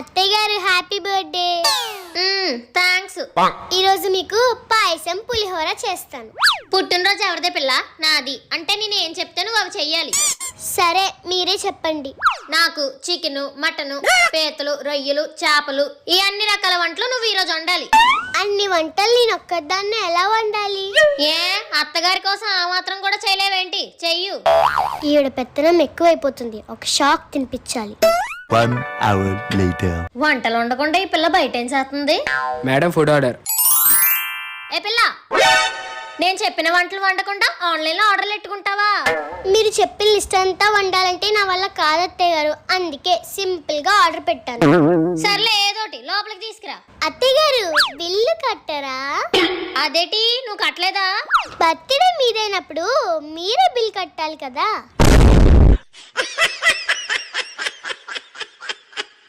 అత్తయ్య గారు happy birthday. Thanks. ఈరోజు మీకు పాయసం పులిహోర చేస్తాను. పుట్టినరోజు ఎవరిదే పిల్ల? నాది. అంటే నేను ఏం చెప్తే నువ్వు అవి చెయ్యాలి. సరే మీరే చెప్పండి. నాకు చికెన్, మటన్, పీతలు, రొయ్యలు, చేపలు ఈ అన్ని రకాల వంటలు నువ్వు ఈరోజు వండాలి. అన్ని వంటలు నేను ఒక్కదాన్ని ఎలా వండాలి? ఏ అత్తగారి కోసం ఆ మాత్రం కూడా చేయలేవేంటి? చెయ్యు. ఈవిడ పెత్తనం ఎక్కువైపోతుంది, ఒక షాక్ తినిపించాలి. 1 hour later. వంటలు వండకుండా ఈ పిల్ల బయట ఏం చేస్తుంది? Madam food order. ఏ పిల్ల, నేను చెప్పిన వంటలు వండకుండా ఆన్లైన్లో ఆర్డర్లు పెట్టుకుంటావా? మీరు చెప్పిన లిస్ట్ అంతా వండాలంటే నా వల్ల కాదు అత్తయ్య గారు, అందుకే సింపుల్ గా ఆర్డర్ పెట్టాను. సర్లే ఏదోటి లోపలికి తీసుకురా. అత్తయ్య గారు బిల్లు కట్టరా? అదేటి నువ్వు కట్టలేదా? బర్త్డే మీదైనప్పుడు మీరే బిల్ కట్టాలి కదా.